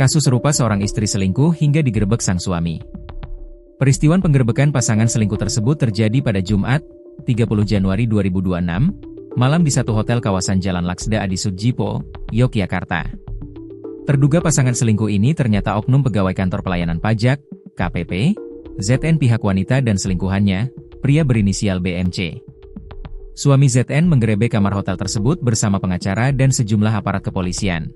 Kasus serupa seorang istri selingkuh hingga digerebek sang suami. Peristiwa penggerebekan pasangan selingkuh tersebut terjadi pada Jumat, 30 Januari 2026, malam di satu hotel kawasan Jalan Laksda Adi Sudjipo, Yogyakarta. Terduga pasangan selingkuh ini ternyata oknum pegawai kantor pelayanan pajak, KPP, ZN pihak wanita dan selingkuhannya, pria berinisial BMC. Suami ZN menggerebek kamar hotel tersebut bersama pengacara dan sejumlah aparat kepolisian.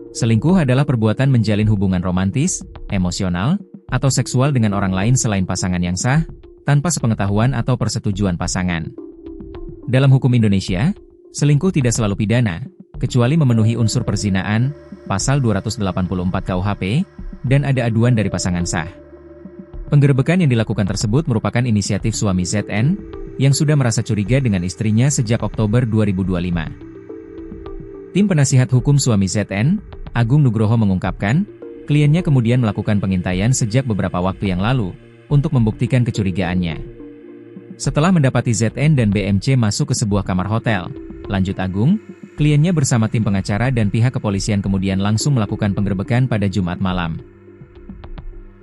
Selingkuh adalah perbuatan menjalin hubungan romantis, emosional, atau seksual dengan orang lain selain pasangan yang sah, tanpa sepengetahuan atau persetujuan pasangan. Dalam hukum Indonesia, selingkuh tidak selalu pidana, kecuali memenuhi unsur perzinaan, pasal 284 KUHP, dan ada aduan dari pasangan sah. Penggerebekan yang dilakukan tersebut merupakan inisiatif suami ZN, yang sudah merasa curiga dengan istrinya sejak Oktober 2025. Tim penasihat hukum suami ZN, Agung Nugroho mengungkapkan, kliennya kemudian melakukan pengintaian sejak beberapa waktu yang lalu, untuk membuktikan kecurigaannya. Setelah mendapati ZN dan BMC masuk ke sebuah kamar hotel, lanjut Agung, kliennya bersama tim pengacara dan pihak kepolisian kemudian langsung melakukan penggerebekan pada Jumat malam.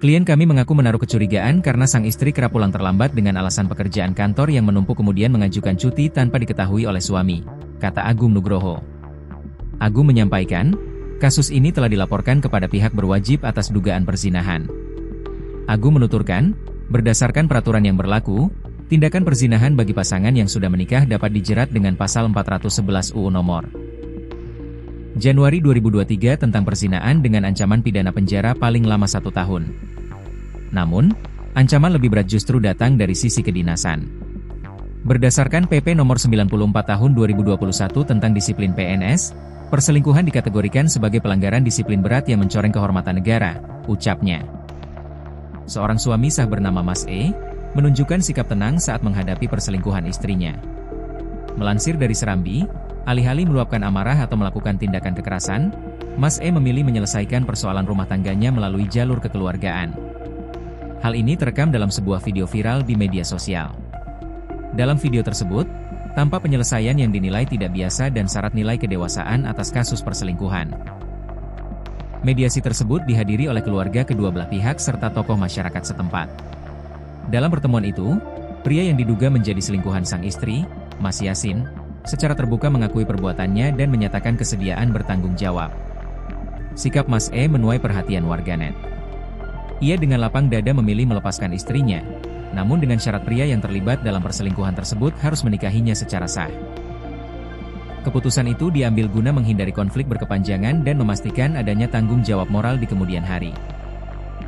Klien kami mengaku menaruh kecurigaan karena sang istri kerap pulang terlambat dengan alasan pekerjaan kantor yang menumpuk kemudian mengajukan cuti tanpa diketahui oleh suami, kata Agung Nugroho. Agung menyampaikan, kasus ini telah dilaporkan kepada pihak berwajib atas dugaan perzinahan. Agung menuturkan, berdasarkan peraturan yang berlaku, tindakan perzinahan bagi pasangan yang sudah menikah dapat dijerat dengan pasal 411 UU Nomor Januari 2023 tentang perzinahan dengan ancaman pidana penjara paling lama 1 tahun. Namun, ancaman lebih berat justru datang dari sisi kedinasan. Berdasarkan PP Nomor 94 Tahun 2021 tentang disiplin PNS, perselingkuhan dikategorikan sebagai pelanggaran disiplin berat yang mencoreng kehormatan negara, ucapnya. Seorang suami sah bernama Mas E, menunjukkan sikap tenang saat menghadapi perselingkuhan istrinya. Melansir dari Serambi, alih-alih meluapkan amarah atau melakukan tindakan kekerasan, Mas E memilih menyelesaikan persoalan rumah tangganya melalui jalur kekeluargaan. Hal ini terekam dalam sebuah video viral di media sosial. Dalam video tersebut, tampak penyelesaian yang dinilai tidak biasa dan syarat nilai kedewasaan atas kasus perselingkuhan. Mediasi tersebut dihadiri oleh keluarga kedua belah pihak serta tokoh masyarakat setempat. Dalam pertemuan itu, pria yang diduga menjadi selingkuhan sang istri, Mas Yasin, secara terbuka mengakui perbuatannya dan menyatakan kesediaan bertanggung jawab. Sikap Mas E menuai perhatian warganet. Ia dengan lapang dada memilih melepaskan istrinya, namun dengan syarat pria yang terlibat dalam perselingkuhan tersebut harus menikahinya secara sah. Keputusan itu diambil guna menghindari konflik berkepanjangan dan memastikan adanya tanggung jawab moral di kemudian hari.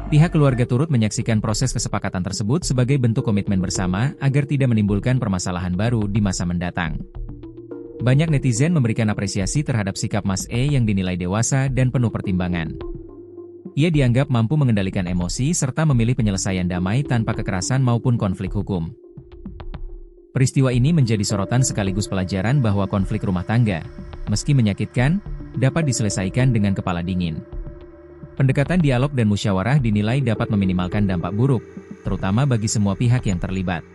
Pihak keluarga turut menyaksikan proses kesepakatan tersebut sebagai bentuk komitmen bersama agar tidak menimbulkan permasalahan baru di masa mendatang. Banyak netizen memberikan apresiasi terhadap sikap Mas E yang dinilai dewasa dan penuh pertimbangan. Ia dianggap mampu mengendalikan emosi serta memilih penyelesaian damai tanpa kekerasan maupun konflik hukum. Peristiwa ini menjadi sorotan sekaligus pelajaran bahwa konflik rumah tangga, meski menyakitkan, dapat diselesaikan dengan kepala dingin. Pendekatan dialog dan musyawarah dinilai dapat meminimalkan dampak buruk, terutama bagi semua pihak yang terlibat.